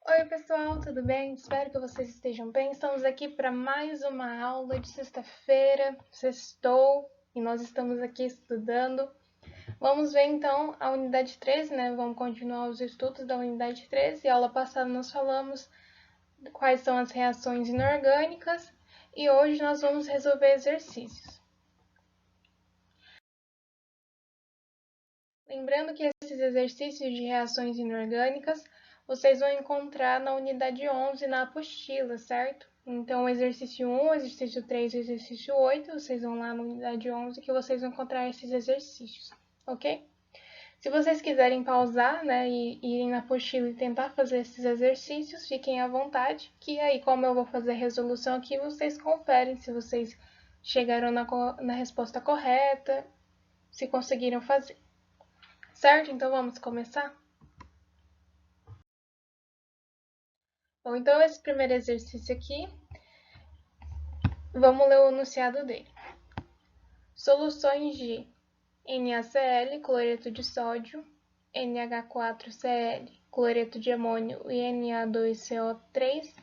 Oi pessoal, tudo bem? Espero que vocês estejam bem. Estamos aqui para mais uma aula de sexta-feira, sextou, e nós estamos aqui estudando. Vamos ver então a unidade 13, né? Vamos continuar os estudos da unidade 13. A aula passada nós falamos quais são as reações inorgânicas e hoje nós vamos resolver exercícios. Lembrando que esses exercícios de reações inorgânicas vocês vão encontrar na unidade 11 na apostila, certo? Então, exercício 1, exercício 3 e exercício 8, vocês vão lá na unidade 11 que vocês vão encontrar esses exercícios, ok? Se vocês quiserem pausar, né, e irem na apostila e tentar fazer esses exercícios, fiquem à vontade, que aí, como eu vou fazer a resolução aqui, vocês conferem se vocês chegaram na resposta correta, se conseguiram fazer. Certo? Então vamos começar? Bom, então esse primeiro exercício aqui, vamos ler o enunciado dele. Soluções de NaCl, cloreto de sódio, NH4Cl, cloreto de amônio e Na2CO3,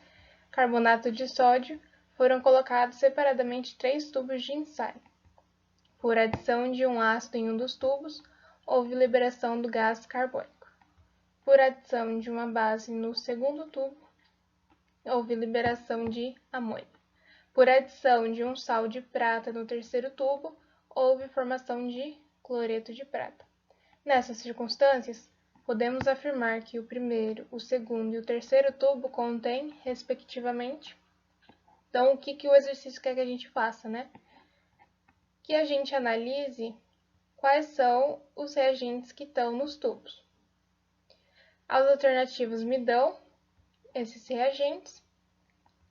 carbonato de sódio, foram colocados separadamente em 3 tubos de ensaio. Por adição de um ácido em um dos tubos, houve liberação do gás carbônico. Por adição de uma base no segundo tubo, houve liberação de amônio. Por adição de um sal de prata no terceiro tubo, houve formação de cloreto de prata. Nessas circunstâncias, podemos afirmar que o primeiro, o segundo e o terceiro tubo contêm, respectivamente. Então, o que o exercício quer que a gente faça, né? Que a gente analise quais são os reagentes que estão nos tubos. As alternativas me dão esses reagentes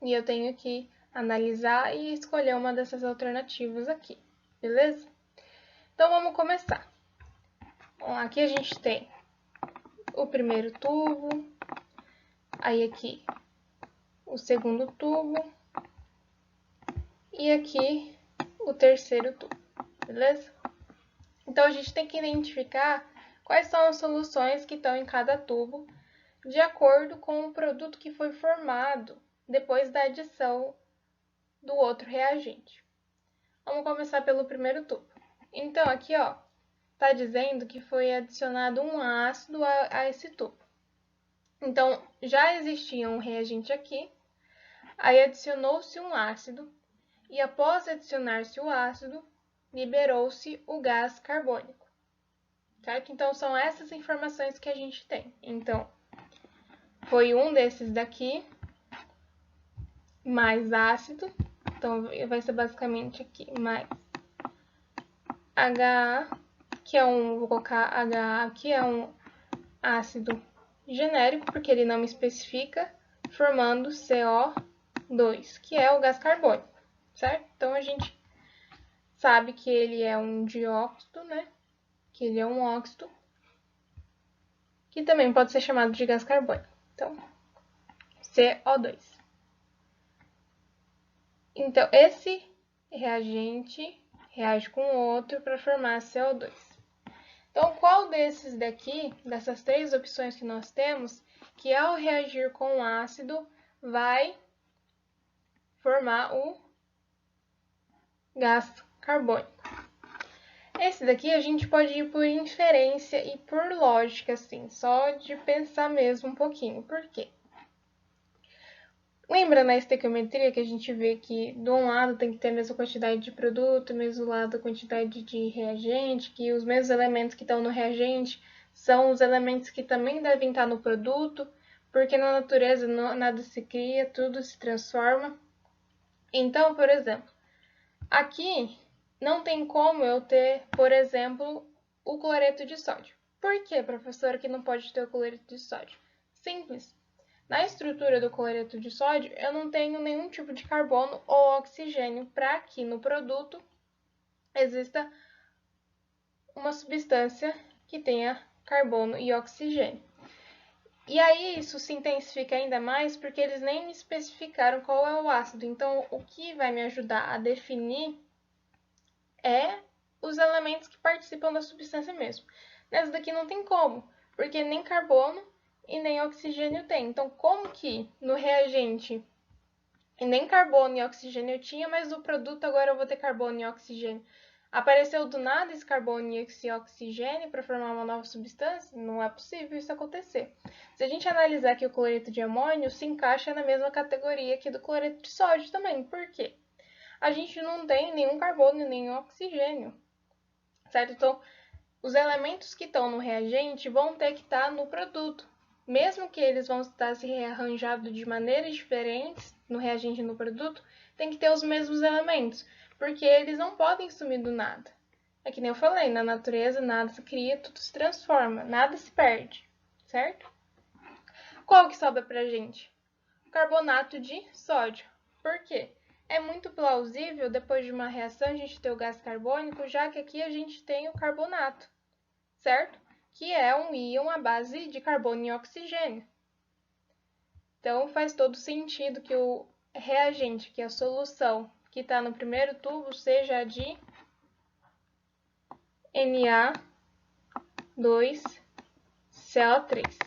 e eu tenho que analisar e escolher uma dessas alternativas aqui, beleza? Então vamos começar. Bom, aqui a gente tem o primeiro tubo, aí aqui o segundo tubo e aqui o terceiro tubo, beleza? Então a gente tem que identificar quais são as soluções que estão em cada tubo de acordo com o produto que foi formado depois da adição do outro reagente. Vamos começar pelo primeiro tubo. Então, aqui, ó, tá dizendo que foi adicionado um ácido a esse tubo. Então, já existia um reagente aqui, aí adicionou-se um ácido, e após adicionar-se o ácido, liberou-se o gás carbônico, certo? Então, são essas informações que a gente tem. Então, foi um desses daqui, mais ácido, então vai ser basicamente aqui, mais HA, que é vou colocar HA aqui, é um ácido genérico, porque ele não me especifica, formando CO2, que é o gás carbônico, certo? Então, a gente sabe que ele é um dióxido, né? Que ele é um óxido, que também pode ser chamado de gás carbônico. Então, CO2. Então, esse reagente reage com o outro para formar CO2. Então, qual desses daqui, dessas 3 opções que nós temos, que ao reagir com o ácido vai formar o gás carbônico? Esse daqui a gente pode ir por inferência e por lógica, assim, só de pensar mesmo um pouquinho. Por quê? Lembra na estequiometria que a gente vê que do um lado tem que ter a mesma quantidade de produto, do mesmo lado a quantidade de reagente, que os mesmos elementos que estão no reagente são os elementos que também devem estar no produto, porque na natureza nada se cria, tudo se transforma. Então, por exemplo, aqui não tem como eu ter, por exemplo, o cloreto de sódio. Por que, professora, que não pode ter o cloreto de sódio? Simples. Na estrutura do cloreto de sódio, eu não tenho nenhum tipo de carbono ou oxigênio para que no produto exista uma substância que tenha carbono e oxigênio. E aí isso se intensifica ainda mais porque eles nem me especificaram qual é o ácido. Então, o que vai me ajudar a definir é os elementos que participam da substância mesmo. Nessa daqui não tem como, porque nem carbono e nem oxigênio tem. Então, como que no reagente nem carbono e oxigênio eu tinha, mas no produto agora eu vou ter carbono e oxigênio? Apareceu do nada esse carbono e esse oxigênio para formar uma nova substância? Não é possível isso acontecer. Se a gente analisar aqui o cloreto de amônio, se encaixa na mesma categoria aqui do cloreto de sódio também. Por quê? A gente não tem nenhum carbono e nenhum oxigênio, certo? Então, os elementos que estão no reagente vão ter que estar no produto. Mesmo que eles vão estar se rearranjados de maneiras diferentes no reagente e no produto, tem que ter os mesmos elementos, porque eles não podem sumir do nada. É que nem eu falei, na natureza nada se cria, tudo se transforma, nada se perde, certo? Qual que sobra pra gente? Carbonato de sódio. Por quê? É muito plausível, depois de uma reação, a gente ter o gás carbônico, já que aqui a gente tem o carbonato, certo? Que é um íon à base de carbono e oxigênio. Então, faz todo sentido que o reagente, que é a solução que está no primeiro tubo, seja a de Na2CO3.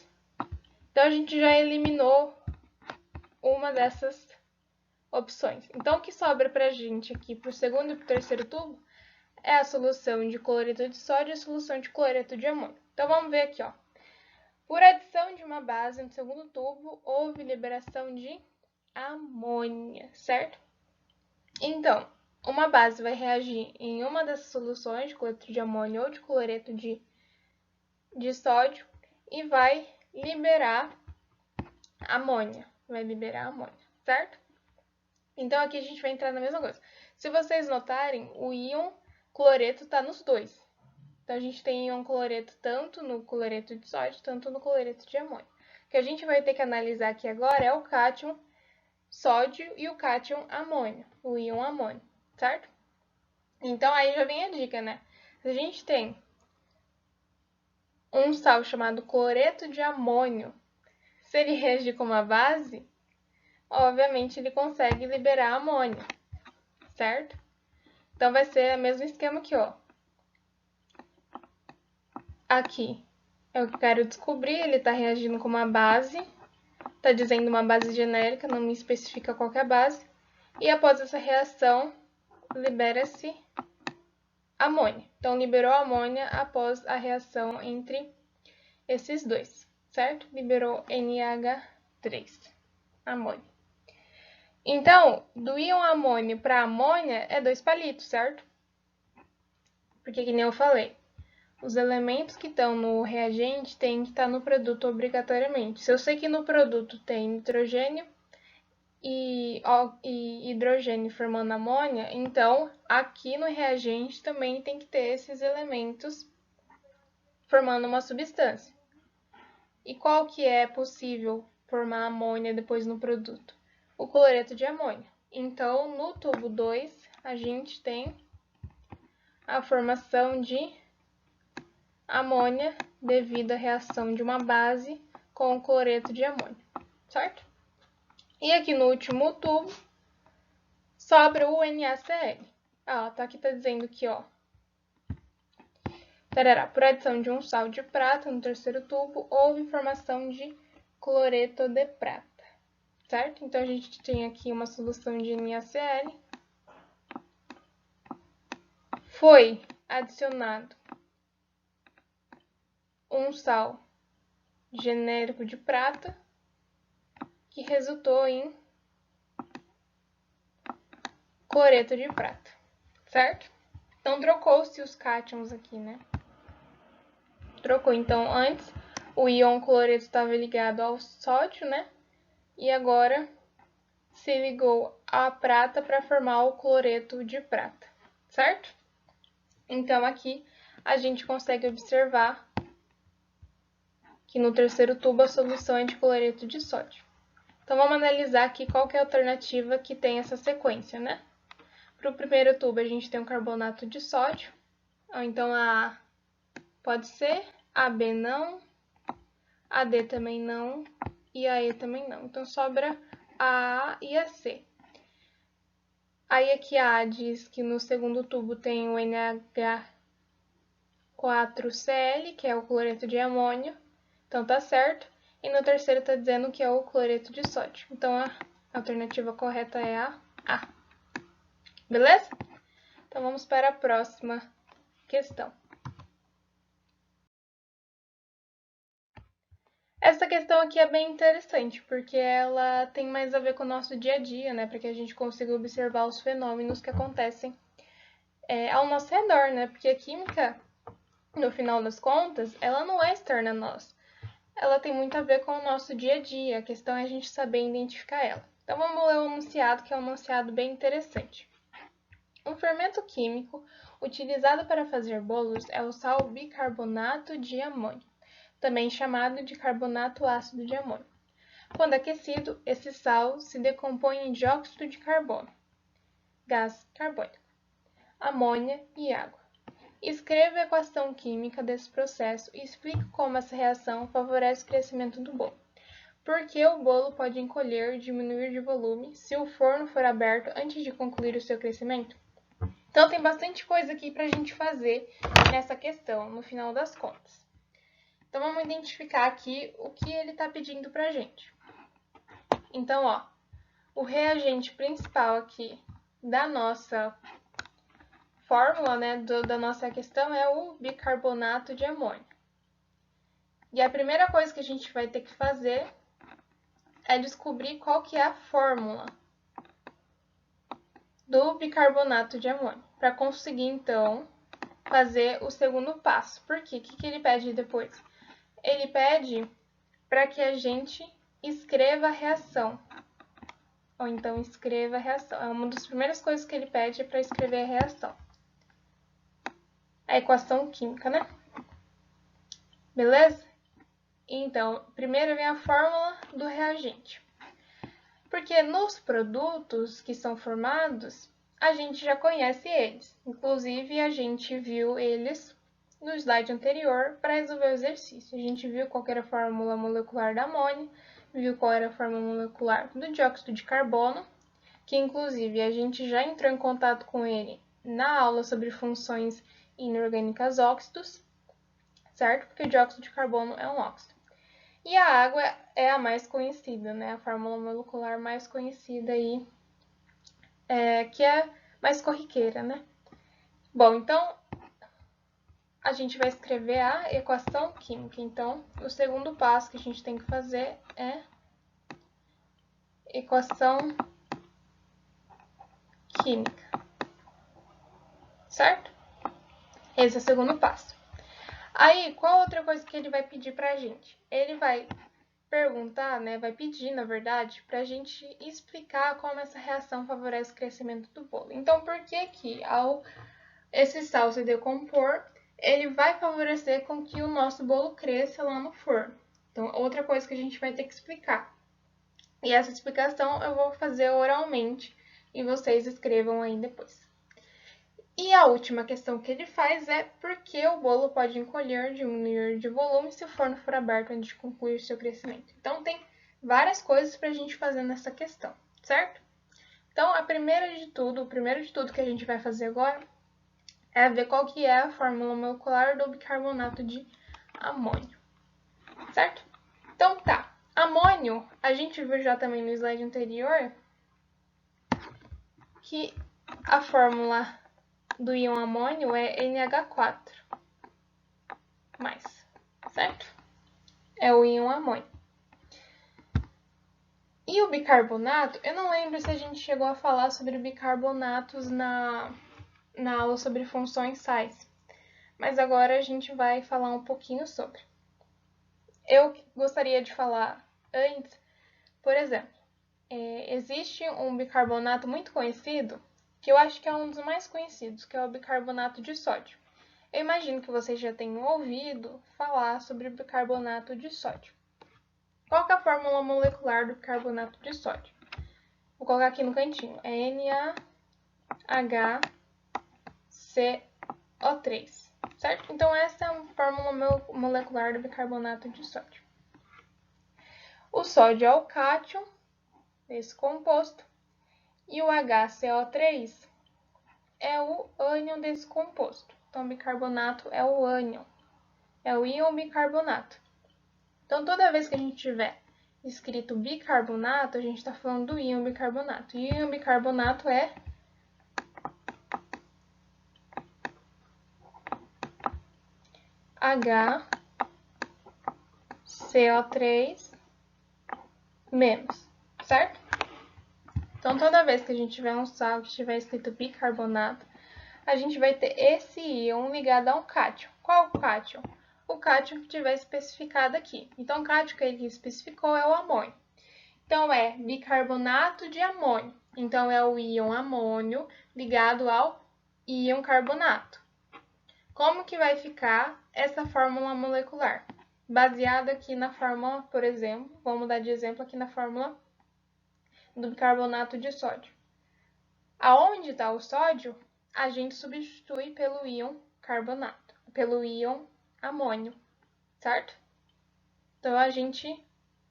Então, a gente já eliminou uma dessas opções. Então, o que sobra para a gente aqui para o segundo e para o terceiro tubo é a solução de cloreto de sódio e a solução de cloreto de amônio. Então, vamos ver aqui, ó. Por adição de uma base no segundo tubo, houve liberação de amônia, certo? Então, uma base vai reagir em uma dessas soluções, de cloreto de amônio ou de cloreto de sódio, e vai liberar amônia. Certo? Então, aqui a gente vai entrar na mesma coisa. Se vocês notarem, o íon cloreto está nos dois. Então, a gente tem íon cloreto tanto no cloreto de sódio, tanto no cloreto de amônio. O que a gente vai ter que analisar aqui agora é o cátion sódio e o cátion amônio, o íon amônio, certo? Então, aí já vem a dica, né? Se a gente tem um sal chamado cloreto de amônio, se ele reagir com uma base, obviamente ele consegue liberar amônia, certo? Então, vai ser o mesmo esquema aqui, ó. Aqui eu quero descobrir, ele está reagindo com uma base, está dizendo uma base genérica, não me especifica qual é a base, e após essa reação, libera-se amônia. Então, liberou amônia após a reação entre esses dois, certo? Liberou NH3, amônia. Então, do íon amônio para amônia é 2 palitos, certo? Porque, que nem eu falei, os elementos que estão no reagente têm que estar no produto obrigatoriamente. Se eu sei que no produto tem nitrogênio e hidrogênio formando amônia, então aqui no reagente também tem que ter esses elementos formando uma substância. E qual que é possível formar amônia depois no produto? O cloreto de amônia. Então, no tubo 2, a gente tem a formação de amônia devido à reação de uma base com o cloreto de amônio, certo? E aqui no último tubo, sobra o NaCl. Tá aqui, tá dizendo que, ó, por adição de um sal de prata no terceiro tubo, houve formação de cloreto de prata, certo? Então, a gente tem aqui uma solução de NaCl. Foi adicionado um sal genérico de prata, que resultou em cloreto de prata, certo? Então, trocou-se os cátions aqui, né? Trocou. Então, antes o íon cloreto estava ligado ao sódio, né? E agora se ligou à prata para formar o cloreto de prata, certo? Então, aqui a gente consegue observar que no terceiro tubo a solução é de cloreto de sódio. Então, vamos analisar aqui qual que é a alternativa que tem essa sequência, né? Para o primeiro tubo, a gente tem um carbonato de sódio, ou então a A pode ser, a B não, a D também não e a E também não. Então, sobra a A e a C. Aí, aqui a A diz que no segundo tubo tem o NH4Cl, que é o cloreto de amônio, então tá certo. E no terceiro está dizendo que é o cloreto de sódio. Então, a alternativa correta é a A. Beleza? Então, vamos para a próxima questão. Essa questão aqui é bem interessante, porque ela tem mais a ver com o nosso dia a dia, né? Para que a gente consiga observar os fenômenos que acontecem ao nosso redor, né? Porque a química, no final das contas, ela não é externa a nós. Ela tem muito a ver com o nosso dia a dia. A questão é a gente saber identificar ela. Então, vamos ler o enunciado, que é um enunciado bem interessante. Um fermento químico utilizado para fazer bolos é o sal bicarbonato de amônio, também chamado de carbonato ácido de amônio. Quando aquecido, esse sal se decompõe em dióxido de carbono, gás carbônico, amônia e água. Escreva a equação química desse processo e explique como essa reação favorece o crescimento do bolo. Por que o bolo pode encolher e diminuir de volume se o forno for aberto antes de concluir o seu crescimento? Então, tem bastante coisa aqui para a gente fazer nessa questão, no final das contas. Então, vamos identificar aqui o que ele está pedindo para a gente. Então, ó, o reagente principal aqui da nossa fórmula, né, da nossa questão é o bicarbonato de amônio. E a primeira coisa que a gente vai ter que fazer é descobrir qual que é a fórmula do bicarbonato de amônio, para conseguir, então, fazer o segundo passo. Por quê? O que ele pede depois? Ele pede para que a gente escreva a reação. Ou então, escreva a reação. É uma das primeiras coisas que ele pede para escrever a reação. A equação química, né? Beleza? Então, primeiro vem a fórmula do reagente. Porque nos produtos que são formados, a gente já conhece eles. Inclusive, a gente viu eles no slide anterior para resolver o exercício. A gente viu qual era a fórmula molecular da amônia, viu qual era a fórmula molecular do dióxido de carbono, que inclusive a gente já entrou em contato com ele na aula sobre funções inorgânicas óxidos, certo? Porque o dióxido de carbono é um óxido. E a água é a mais conhecida, né? A fórmula molecular mais conhecida aí, que é mais corriqueira, né? Bom, então a gente vai escrever a equação química. Então, o segundo passo que a gente tem que fazer é equação química, certo? Esse é o segundo passo. Aí, qual outra coisa que ele vai pedir pra gente? Ele vai perguntar, né, vai pedir, na verdade, pra gente explicar como essa reação favorece o crescimento do bolo. Então, por que que ao esse sal se decompor, ele vai favorecer com que o nosso bolo cresça lá no forno? Então, outra coisa que a gente vai ter que explicar. E essa explicação eu vou fazer oralmente e vocês escrevam aí depois. E a última questão que ele faz é por que o bolo pode encolher, diminuir de volume se o forno for aberto antes de concluir seu crescimento. Então, tem várias coisas para a gente fazer nessa questão, certo? Então, o primeiro de tudo que a gente vai fazer agora é ver qual que é a fórmula molecular do bicarbonato de amônio, certo? Então, tá. Amônio, a gente viu já também no slide anterior que a fórmula do íon amônio é NH4+, certo? É o íon amônio. E o bicarbonato, eu não lembro se a gente chegou a falar sobre bicarbonatos na aula sobre funções sais, mas agora a gente vai falar um pouquinho sobre. Eu gostaria de falar antes, por exemplo, existe um bicarbonato muito conhecido, que eu acho que é um dos mais conhecidos, que é o bicarbonato de sódio. Eu imagino que vocês já tenham ouvido falar sobre o bicarbonato de sódio. Qual que é a fórmula molecular do bicarbonato de sódio? Vou colocar aqui no cantinho. É NaHCO3, certo? Então, essa é a fórmula molecular do bicarbonato de sódio. O sódio é o cátion desse composto e o HCO3 é o ânion desse composto. Então, bicarbonato é o ânion, é o íon bicarbonato. Então, toda vez que a gente tiver escrito bicarbonato, a gente está falando do íon bicarbonato. E íon bicarbonato é HCO3 menos, certo? Então, toda vez que a gente tiver um sal que estiver escrito bicarbonato, a gente vai ter esse íon ligado a um cátion. Qual o cátion? O cátion que tiver especificado aqui. Então, o cátion que ele especificou é o amônio. Então, é bicarbonato de amônio. Então, é o íon amônio ligado ao íon carbonato. Como que vai ficar essa fórmula molecular? Baseado aqui na fórmula, por exemplo, vamos dar de exemplo aqui na fórmula do bicarbonato de sódio. Aonde está o sódio, a gente substitui pelo íon carbonato, pelo íon amônio, certo? Então, a gente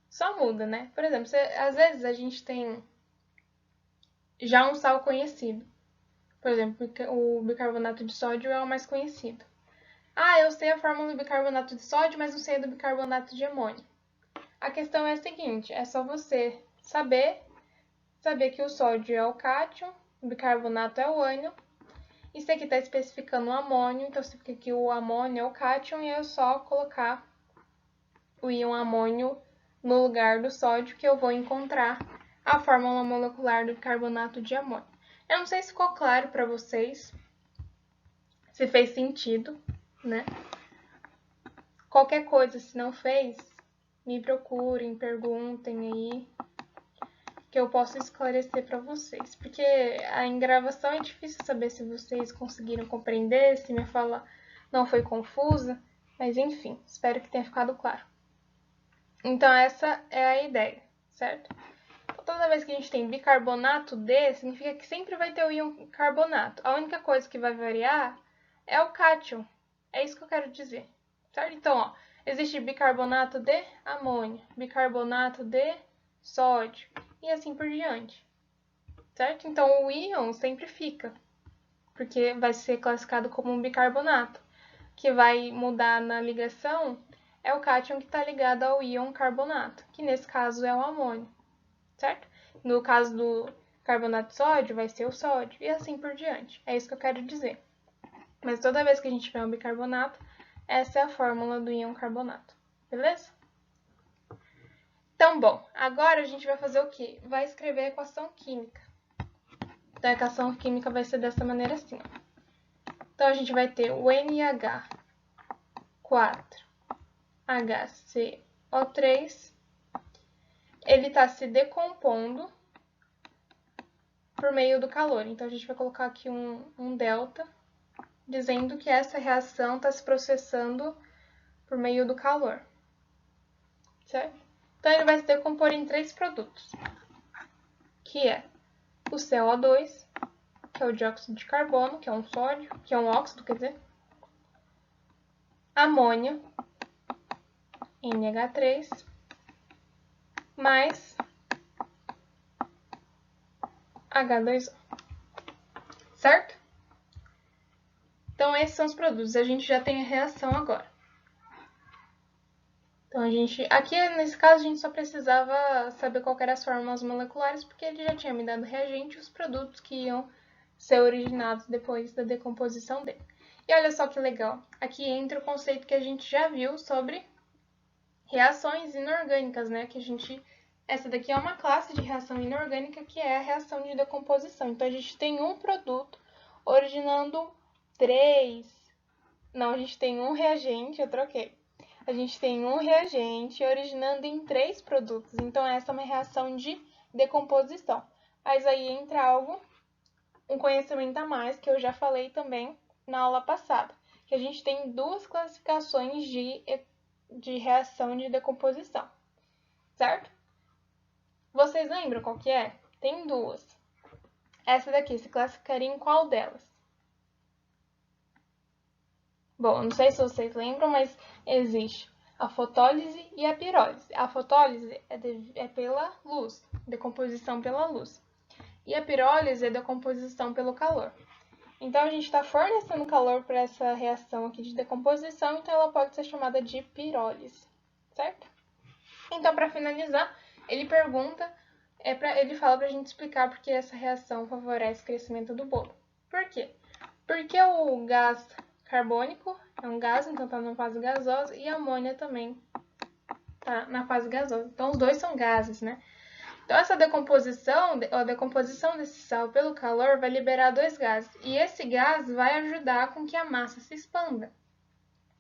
só muda, né? Por exemplo, às vezes a gente tem já um sal conhecido. Por exemplo, o bicarbonato de sódio é o mais conhecido. Ah, eu sei a fórmula do bicarbonato de sódio, mas não sei a do bicarbonato de amônio. A questão é a seguinte, é só você saber que o sódio é o cátion, o bicarbonato é o ânion. Isso aqui está especificando o amônio, então significa que o amônio é o cátion e é só colocar o íon amônio no lugar do sódio que eu vou encontrar a fórmula molecular do bicarbonato de amônio. Eu não sei se ficou claro para vocês, se fez sentido, né? Qualquer coisa, se não fez, me procurem, perguntem aí, que eu posso esclarecer para vocês. Porque em gravação é difícil saber se vocês conseguiram compreender, se minha fala não foi confusa, mas enfim, espero que tenha ficado claro. Então, essa é a ideia, certo? Então, toda vez que a gente tem bicarbonato D, significa que sempre vai ter o íon carbonato. A única coisa que vai variar é o cátion. É isso que eu quero dizer, certo? Então, ó, existe bicarbonato de amônio, bicarbonato de sódio e assim por diante, certo? Então, o íon sempre fica, porque vai ser classificado como um bicarbonato. O que vai mudar na ligação é o cátion que está ligado ao íon carbonato, que nesse caso é o amônio, certo? No caso do carbonato de sódio, vai ser o sódio e assim por diante. É isso que eu quero dizer. Mas toda vez que a gente tiver um bicarbonato, essa é a fórmula do íon carbonato, beleza? Então, bom, agora a gente vai fazer o quê? Vai escrever a equação química. Então, a equação química vai ser dessa maneira assim, ó. Então, a gente vai ter o NH4HCO3, ele está se decompondo por meio do calor. Então, a gente vai colocar aqui um delta, dizendo que essa reação está se processando por meio do calor, certo? Então, ele vai se decompor em 3 produtos, que é o CO2, que é o dióxido de carbono, que é um sódio, que é um óxido, quer dizer, amônio, NH3, mais H2O, certo? Então, esses são os produtos. A gente já tem a reação agora. Então, aqui nesse caso, a gente só precisava saber qual eram as fórmulas moleculares, porque ele já tinha me dado reagente e os produtos que iam ser originados depois da decomposição dele. E olha só que legal, aqui entra o conceito que a gente já viu sobre reações inorgânicas, né? Essa daqui é uma classe de reação inorgânica que é a reação de decomposição. Então, a gente tem um produto originando 3. Não, a gente tem um reagente, eu troquei. A gente tem um reagente originando em 3 produtos. Então, essa é uma reação de decomposição. Mas aí entra um conhecimento a mais, que eu já falei também na aula passada. Que a gente tem 2 classificações de reação de decomposição, certo? Vocês lembram qual que é? Tem 2. Essa daqui se classificaria em qual delas? Bom, não sei se vocês lembram, mas existe a fotólise e a pirólise. A fotólise é pela luz, decomposição pela luz. E a pirólise é decomposição pelo calor. Então, a gente está fornecendo calor para essa reação aqui de decomposição, então ela pode ser chamada de pirólise, certo? Então, para finalizar, ele ele fala para a gente explicar por que essa reação favorece o crescimento do bolo. Por quê? Porque o gás carbônico é um gás, então está na fase gasosa, e a amônia também está na fase gasosa. Então, os dois são gases, né? Então, essa decomposição, a decomposição desse sal pelo calor vai liberar dois gases. E esse gás vai ajudar com que a massa se expanda,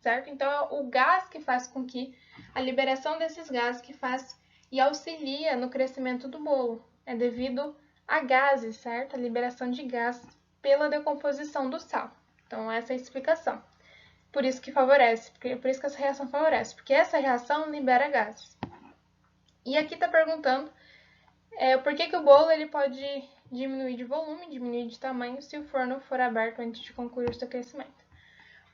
certo? Então, é o gás que faz com que a liberação desses gases que faz e auxilia no crescimento do bolo. É devido a gases, certo? A liberação de gás pela decomposição do sal. Então, essa é a explicação. Por isso que favorece, por isso que essa reação favorece, porque essa reação libera gases. E aqui está perguntando por que o bolo ele pode diminuir de volume, diminuir de tamanho, se o forno for aberto antes de concluir o seu crescimento.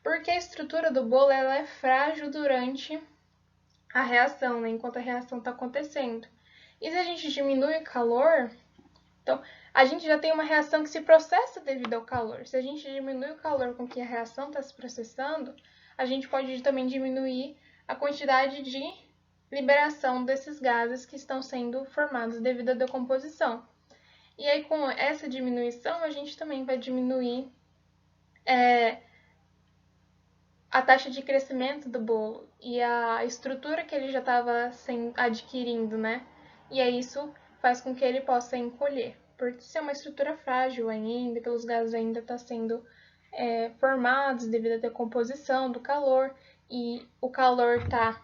Porque a estrutura do bolo ela é frágil durante a reação, né, enquanto a reação está acontecendo. E se a gente diminui o calor, então a gente já tem uma reação que se processa devido ao calor. Se a gente diminui o calor com que a reação está se processando, a gente pode também diminuir a quantidade de liberação desses gases que estão sendo formados devido à decomposição. E aí, com essa diminuição, a gente também vai diminuir a taxa de crescimento do bolo e a estrutura que ele já estava adquirindo, né? E aí isso faz com que ele possa encolher. Por ser uma estrutura frágil ainda, que os gases ainda estão sendo formados devido à decomposição do calor, e o calor está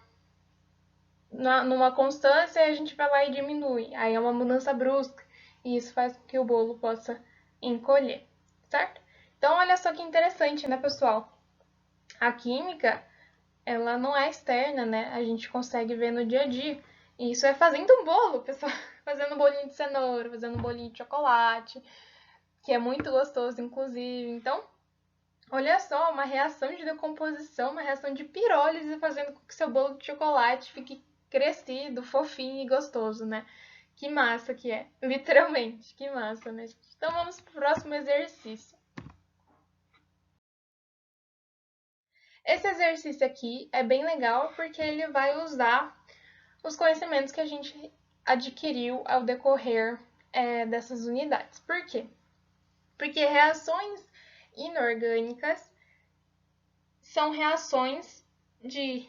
numa constância e a gente vai lá e diminui. Aí é uma mudança brusca e isso faz com que o bolo possa encolher, certo? Então, olha só que interessante, né, pessoal? A química, ela não é externa, né? A gente consegue ver no dia a dia. E isso é fazendo um bolo, pessoal. Fazendo um bolinho de cenoura, fazendo um bolinho de chocolate, que é muito gostoso, inclusive. Então, olha só, uma reação de decomposição, uma reação de pirólise fazendo com que seu bolo de chocolate fique crescido, fofinho e gostoso, né? Que massa que é, literalmente, que massa, né? Então vamos pro próximo exercício. Esse exercício aqui é bem legal porque ele vai usar os conhecimentos que a gente adquiriu ao decorrer dessas unidades. Por quê? Porque reações inorgânicas são reações de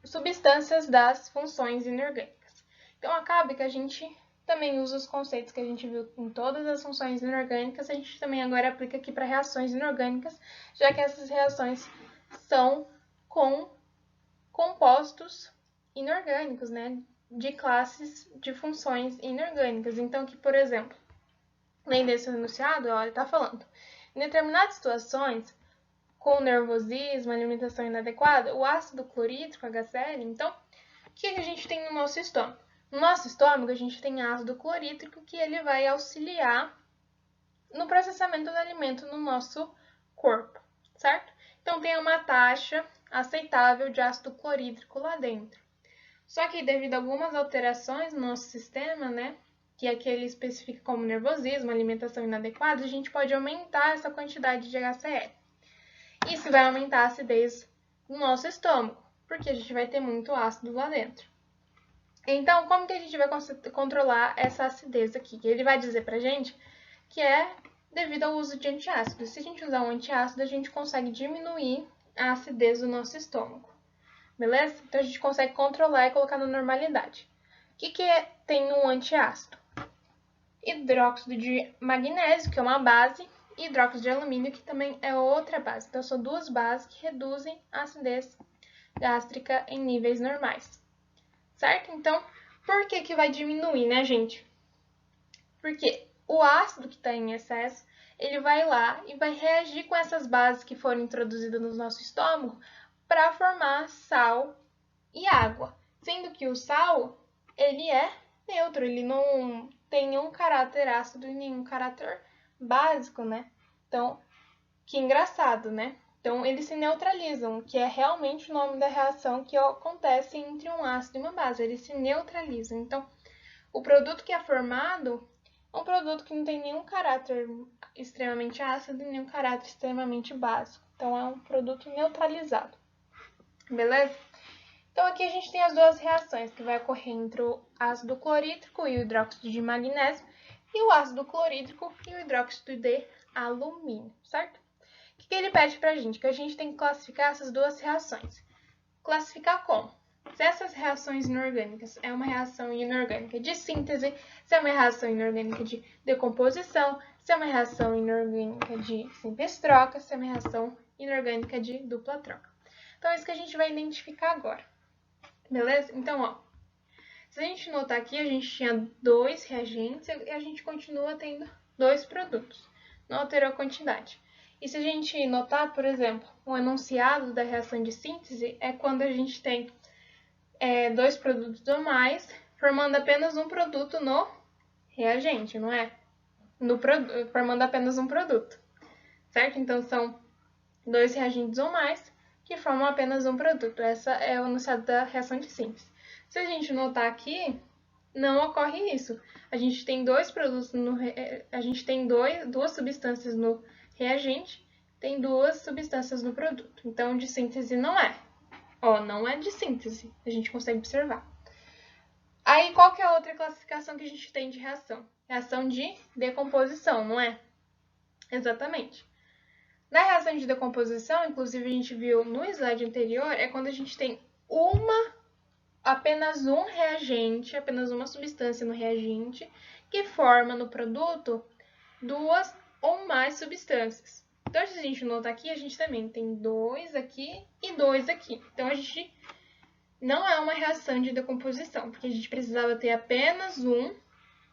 substâncias das funções inorgânicas. Então, acaba que a gente também usa os conceitos que a gente viu em todas as funções inorgânicas, a gente também agora aplica aqui para reações inorgânicas, já que essas reações são com compostos inorgânicos, né, de classes de funções inorgânicas. Então, aqui, por exemplo, além desse enunciado, ele está falando, em determinadas situações, com nervosismo, alimentação inadequada, o ácido clorídrico, HCl, então, o que a gente tem no nosso estômago? No nosso estômago, a gente tem ácido clorídrico, que ele vai auxiliar no processamento do alimento no nosso corpo, certo? Então, tem uma taxa aceitável de ácido clorídrico lá dentro. Só que devido a algumas alterações no nosso sistema, né, que aqui ele especifica como nervosismo, alimentação inadequada, a gente pode aumentar essa quantidade de HCl. Isso vai aumentar a acidez no nosso estômago, porque a gente vai ter muito ácido lá dentro. Então, como que a gente vai controlar essa acidez aqui? Ele vai dizer pra gente que é devido ao uso de antiácidos. Se a gente usar um antiácido, a gente consegue diminuir a acidez do nosso estômago. Beleza? Então, a gente consegue controlar e colocar na normalidade. O que tem um antiácido? Hidróxido de magnésio, que é uma base, e hidróxido de alumínio, que também é outra base. Então, são duas bases que reduzem a acidez gástrica em níveis normais. Certo? Então, por que vai diminuir, né, gente? Porque o ácido que está em excesso, ele vai lá e vai reagir com essas bases que foram introduzidas no nosso estômago para formar sal e água. Sendo que o sal, ele é neutro, ele não tem nenhum caráter ácido e nenhum caráter básico, né? Então, que engraçado, né? Então, eles se neutralizam, que é realmente o nome da reação que acontece entre um ácido e uma base. Eles se neutralizam. Então, o produto que é formado é um produto que não tem nenhum caráter extremamente ácido e nenhum caráter extremamente básico. Então, é um produto neutralizado. Beleza? Então, aqui a gente tem as duas reações que vai ocorrer entre o ácido clorídrico e o hidróxido de magnésio e o ácido clorídrico e o hidróxido de alumínio, certo? O que ele pede pra gente? Que a gente tem que classificar essas duas reações. Classificar como? Se essas reações inorgânicas é uma reação inorgânica de síntese, se é uma reação inorgânica de decomposição, se é uma reação inorgânica de simples troca, se é uma reação inorgânica de dupla troca. Então, é isso que a gente vai identificar agora. Beleza? Então, ó, se a gente notar aqui, a gente tinha 2 reagentes e a gente continua tendo 2 produtos. Não alterou a quantidade. E se a gente notar, por exemplo, o enunciado da reação de síntese é quando a gente tem 2 produtos ou mais, formando apenas um produto no reagente, não é? Formando apenas um produto, certo? Então, são 2 reagentes ou mais que formam apenas um produto. Essa é o enunciado da reação de síntese. Se a gente notar aqui, não ocorre isso. A gente tem 2 produtos a gente tem duas substâncias no reagente, tem 2 substâncias no produto. Então, de síntese não é. Ó, não é de síntese, a gente consegue observar. Aí, qual que é a outra classificação que a gente tem de reação? Reação de decomposição, não é? Exatamente. Na reação de decomposição, inclusive a gente viu no slide anterior, é quando a gente tem apenas um reagente, apenas uma substância no reagente, que forma no produto 2 ou mais substâncias. Então, se a gente notar aqui, a gente também tem 2 aqui e 2 aqui. Então, a gente não é uma reação de decomposição, porque a gente precisava ter apenas um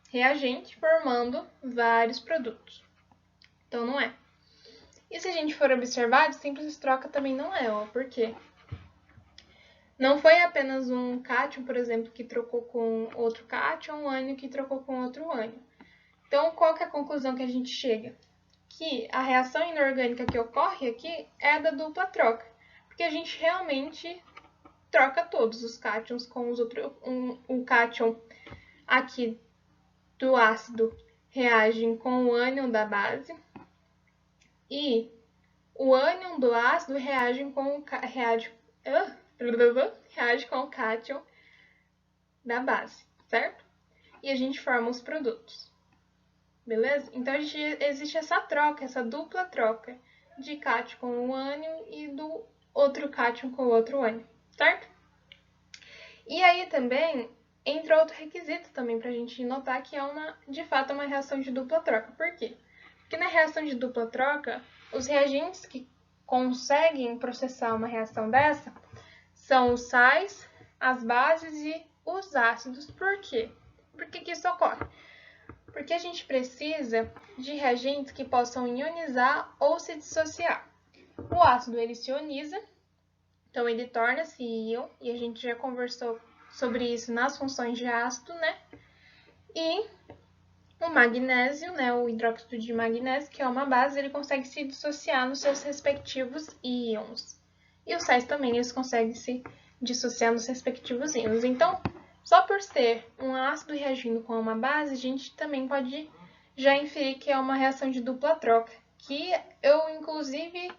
reagente formando vários produtos. Então, não é. E se a gente for observar, de simples troca também não é, ó. Por quê? Não foi apenas um cátion, por exemplo, que trocou com outro cátion, um ânion que trocou com outro ânion. Então, qual que é a conclusão que a gente chega? Que a reação inorgânica que ocorre aqui é a da dupla troca, porque a gente realmente troca todos os cátions com os outros. Um cátion aqui do ácido reage com o ânion da base e o ânion do ácido reage com o cátion da base, certo? E a gente forma os produtos. Beleza? Então, existe essa troca, essa dupla troca de cátion com o ânion e do outro cátion com o outro ânion, certo? E aí também entra outro requisito também para a gente notar que é de fato uma reação de dupla troca. Por quê? Porque na reação de dupla troca, os reagentes que conseguem processar uma reação dessa são os sais, as bases e os ácidos. Por quê? Por que isso ocorre? Porque a gente precisa de reagentes que possam ionizar ou se dissociar. O ácido ele se ioniza, então ele torna-se íon, e a gente já conversou sobre isso nas funções de ácido, né? E o magnésio, né, o hidróxido de magnésio, que é uma base, ele consegue se dissociar nos seus respectivos íons. E os sais também, eles conseguem se dissociar nos respectivos íons. Então, só por ser um ácido reagindo com uma base, a gente também pode já inferir que é uma reação de dupla troca, que eu, inclusive,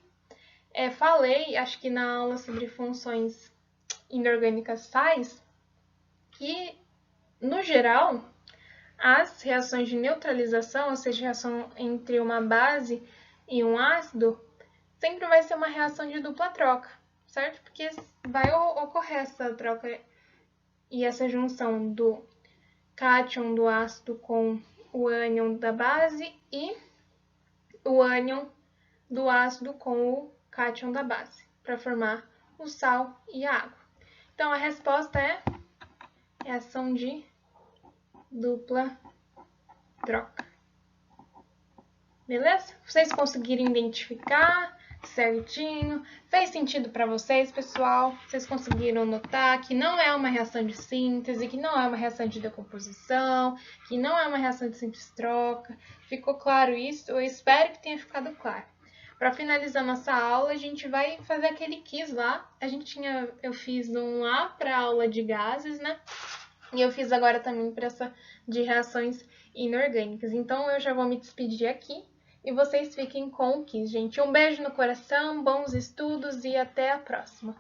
falei, acho que na aula sobre funções inorgânicas sais, que, no geral, as reações de neutralização, ou seja, reação entre uma base e um ácido, sempre vai ser uma reação de dupla troca, certo? Porque vai ocorrer essa troca e essa junção do cátion do ácido com o ânion da base e o ânion do ácido com o cátion da base, para formar o sal e a água. Então, a resposta é reação de dupla troca. Beleza? Vocês conseguiram identificar certinho? Fez sentido para vocês, pessoal? Vocês conseguiram notar que não é uma reação de síntese, que não é uma reação de decomposição, que não é uma reação de simples troca? Ficou claro isso? Eu espero que tenha ficado claro. Para finalizar nossa aula, a gente vai fazer aquele quiz lá. Eu fiz um lá para a aula de gases, né? E eu fiz agora também para essa de reações inorgânicas. Então, eu já vou me despedir aqui e vocês fiquem com o quiz, gente. Um beijo no coração, bons estudos e até a próxima!